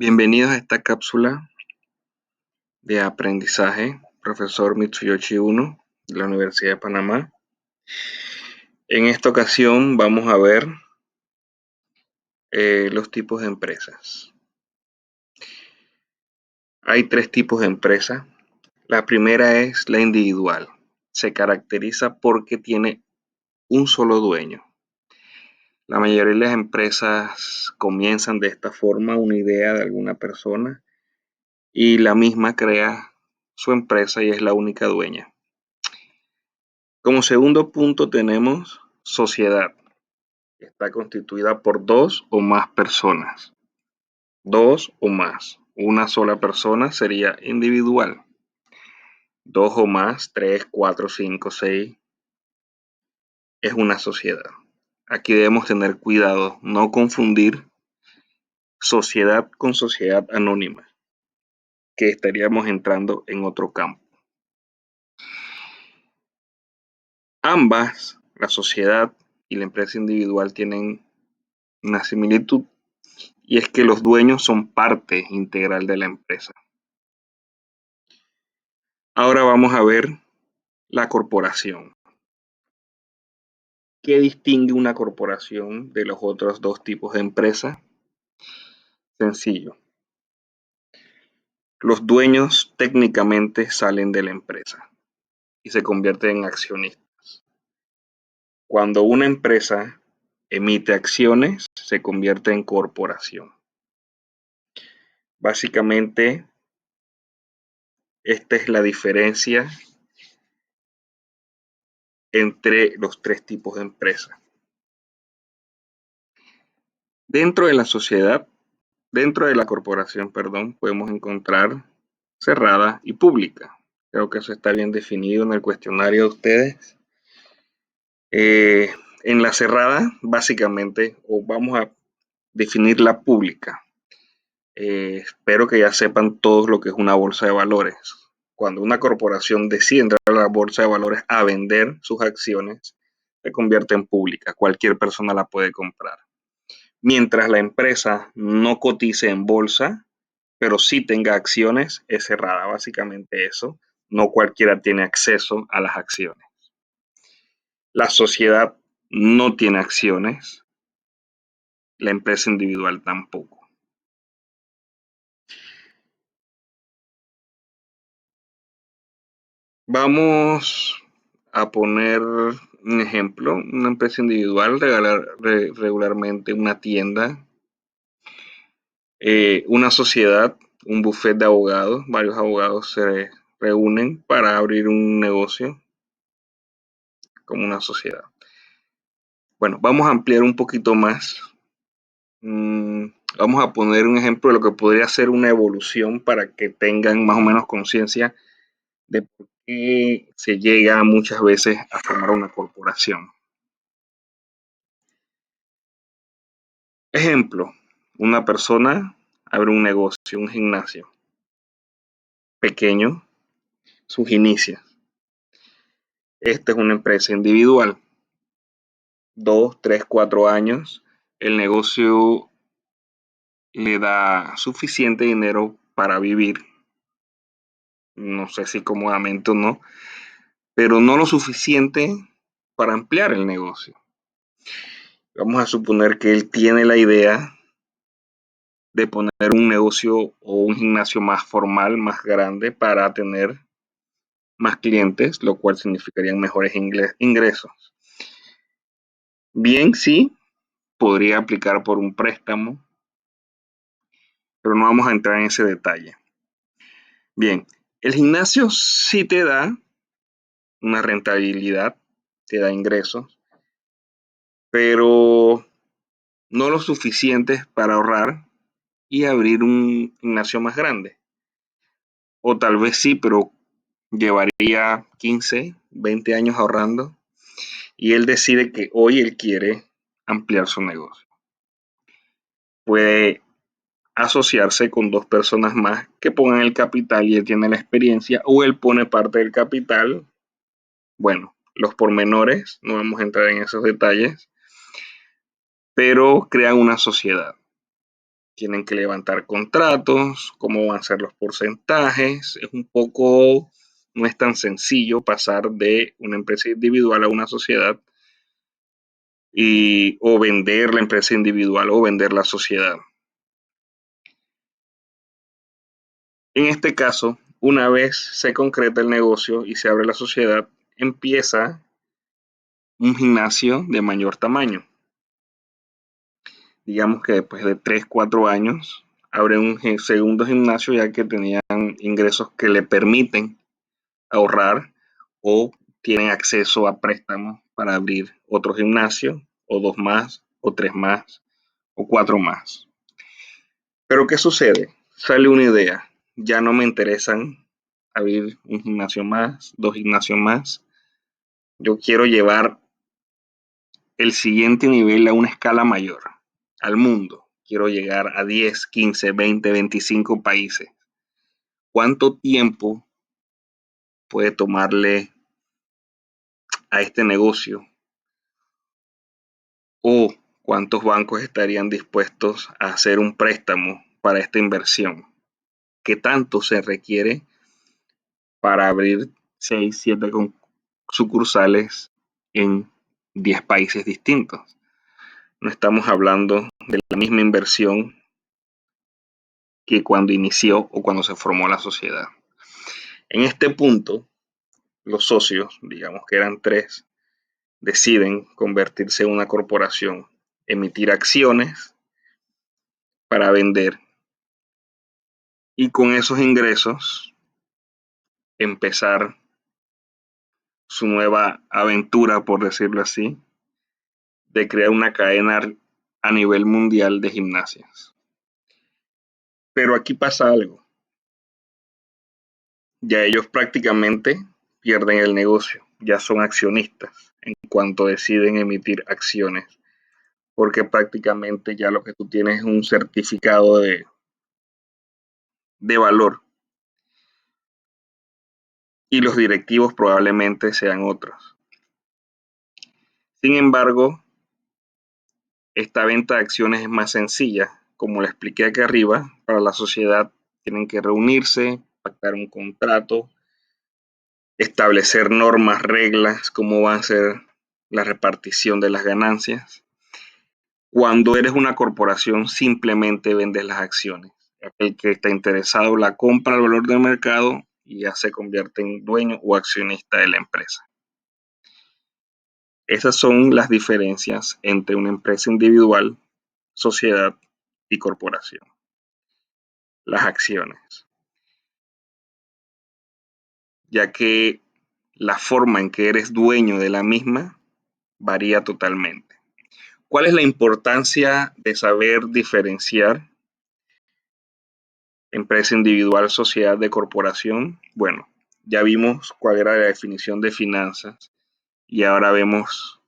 Bienvenidos a esta cápsula de aprendizaje, profesor Mitsuyoshi Uno, de la Universidad de Panamá. En esta ocasión vamos a ver los tipos de empresas. Hay tres tipos de empresas. La primera es la individual. Se caracteriza porque tiene un solo dueño. La mayoría de las empresas comienzan de esta forma, una idea de alguna persona, y la misma crea su empresa y es la única dueña. Como segundo punto tenemos sociedad. Está constituida por dos o más personas. Dos o más. Una sola persona sería individual. Dos o más, tres, cuatro, cinco, seis, es una sociedad. Aquí debemos tener cuidado, no confundir sociedad con sociedad anónima, que estaríamos entrando en otro campo. Ambas, la sociedad y la empresa individual, tienen una similitud, y es que los dueños son parte integral de la empresa. Ahora vamos a ver la corporación. ¿Qué distingue una corporación de los otros dos tipos de empresa? Sencillo. Los dueños técnicamente salen de la empresa y se convierten en accionistas. Cuando una empresa emite acciones, se convierte en corporación. Básicamente, esta es la diferencia entre los tres tipos de empresas. Dentro de la sociedad, dentro de la corporación, perdón, podemos encontrar cerrada y pública. Creo que eso está bien definido en el cuestionario de ustedes. En la cerrada, básicamente, o vamos a definir la pública. Espero que ya sepan todos lo que es una bolsa de valores. Cuando una corporación decide entrar a la bolsa de valores a vender sus acciones, se convierte en pública. Cualquier persona la puede comprar. Mientras la empresa no cotice en bolsa, pero sí tenga acciones, es cerrada. Básicamente eso. No cualquiera tiene acceso a las acciones. La sociedad no tiene acciones, la empresa individual tampoco. Vamos a poner un ejemplo. Una empresa individual regularmente una tienda, una sociedad, un bufete de abogados. Varios abogados se reúnen para abrir un negocio como una sociedad. Bueno, vamos a ampliar un poquito más. Vamos a poner un ejemplo de lo que podría ser una evolución para que tengan más o menos conciencia de por qué se llega muchas veces a formar una corporación. Ejemplo, una persona abre un negocio, un gimnasio pequeño, sus inicios. Esta es una empresa individual. 2, 3, 4 años, el negocio le da suficiente dinero para vivir. No sé si cómodamente o no, pero no lo suficiente para ampliar el negocio. Vamos a suponer que él tiene la idea de poner un negocio o un gimnasio más formal, más grande, para tener más clientes, lo cual significarían mejores ingresos. Bien, sí, podría aplicar por un préstamo, pero no vamos a entrar en ese detalle. Bien, el gimnasio sí te da una rentabilidad, te da ingresos, pero no lo suficientes para ahorrar y abrir un gimnasio más grande. O tal vez sí, pero llevaría 15, 20 años ahorrando, y él decide que hoy él quiere ampliar su negocio. Puede asociarse con dos personas más que pongan el capital y él tiene la experiencia, o él pone parte del capital. Bueno, los pormenores, no vamos a entrar en esos detalles, pero crean una sociedad. tienen que levantar contratos, cómo van a ser los porcentajes. No es tan sencillo pasar de una empresa individual a una sociedad o vender la empresa individual o vender la sociedad. En este caso, una vez se concreta el negocio y se abre la sociedad, empieza un gimnasio de mayor tamaño. Digamos que después de 3, 4 años, abre un segundo gimnasio ya que tenían ingresos que le permiten ahorrar o tienen acceso a préstamos para abrir otro gimnasio o 2 más o 3 más o 4 más. Pero ¿qué sucede? Sale una idea. Ya no me interesan abrir un gimnasio más, 2 gimnasios más. Yo quiero llevar el siguiente nivel a una escala mayor, al mundo. Quiero llegar a 10, 15, 20, 25 países. ¿Cuánto tiempo puede tomarle a este negocio? ¿O cuántos bancos estarían dispuestos a hacer un préstamo para esta inversión? ¿Qué tanto se requiere para abrir 6, 7 sucursales en 10 países distintos? No estamos hablando de la misma inversión que cuando inició o cuando se formó la sociedad. En este punto, los socios, digamos que eran 3, deciden convertirse en una corporación, emitir acciones para vender y con esos ingresos empezar su nueva aventura, por decirlo así, de crear una cadena a nivel mundial de gimnasias. Pero aquí pasa algo. Ya ellos prácticamente pierden el negocio, ya son accionistas en cuanto deciden emitir acciones, porque prácticamente ya lo que tú tienes es un certificado de valor y los directivos probablemente sean otros. Sin embargo, esta venta de acciones es más sencilla. Como le expliqué aquí arriba, para la sociedad tienen que reunirse, pactar un contrato, establecer normas, reglas, cómo va a ser la repartición de las ganancias. Cuando eres una corporación, simplemente vendes las acciones. El que está interesado la compra al valor del mercado y ya se convierte en dueño o accionista de la empresa. Esas son las diferencias entre una empresa individual, sociedad y corporación. Las acciones, ya que la forma en que eres dueño de la misma varía totalmente. ¿Cuál es la importancia de saber diferenciar empresa individual, sociedad de corporación? Bueno, ya vimos cuál era la definición de finanzas y ahora vemos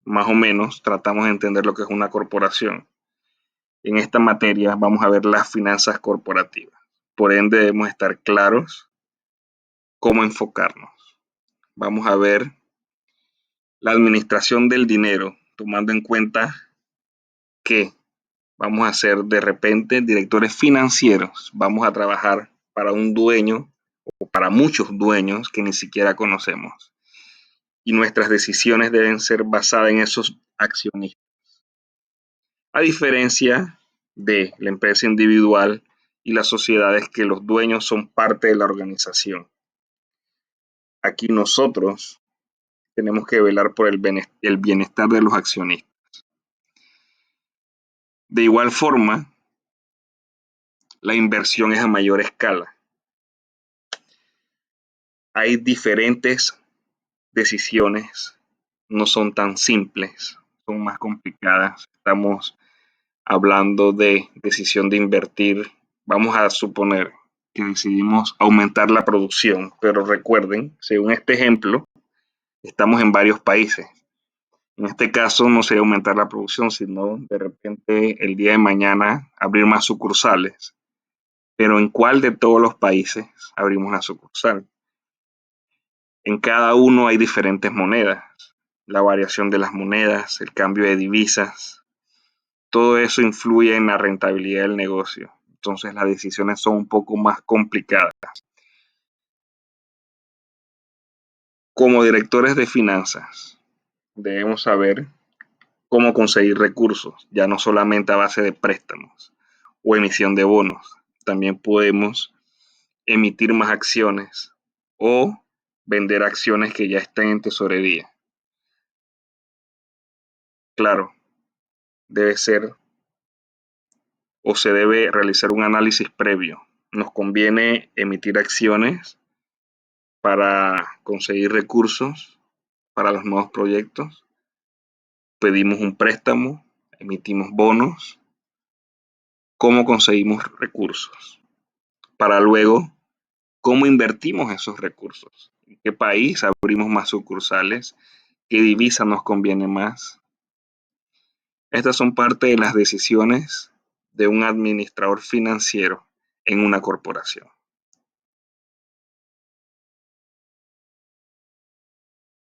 más o menos, tratamos de entender lo que es una corporación. En esta materia vamos a ver las finanzas corporativas. Por ende, debemos estar claros cómo enfocarnos. Vamos a ver la administración del dinero, tomando en cuenta que vamos a ser de repente directores financieros, vamos a trabajar para un dueño o para muchos dueños que ni siquiera conocemos. Y nuestras decisiones deben ser basadas en esos accionistas. A diferencia de la empresa individual y las sociedades que los dueños son parte de la organización. Aquí nosotros tenemos que velar por el bienestar de los accionistas. De igual forma, la inversión es a mayor escala. Hay diferentes decisiones, no son tan simples, son más complicadas. Estamos hablando de decisión de invertir. Vamos a suponer que decidimos aumentar la producción, pero recuerden, según este ejemplo, estamos en varios países. En este caso no sería aumentar la producción, sino de repente el día de mañana abrir más sucursales. Pero ¿en cuál de todos los países abrimos la sucursal? En cada uno hay diferentes monedas, la variación de las monedas, el cambio de divisas. todo eso influye en la rentabilidad del negocio. Entonces las decisiones son un poco más complicadas. Como directores de finanzas, debemos saber cómo conseguir recursos, ya no solamente a base de préstamos o emisión de bonos. También podemos emitir más acciones o vender acciones que ya estén en tesorería. Claro, debe ser o se debe realizar un análisis previo. Nos conviene emitir acciones para conseguir recursos para los nuevos proyectos. Pedimos un préstamo, emitimos bonos. ¿Cómo conseguimos recursos? Para luego, ¿cómo invertimos esos recursos? ¿En qué país abrimos más sucursales? ¿Qué divisa nos conviene más? Estas son parte de las decisiones de un administrador financiero en una corporación.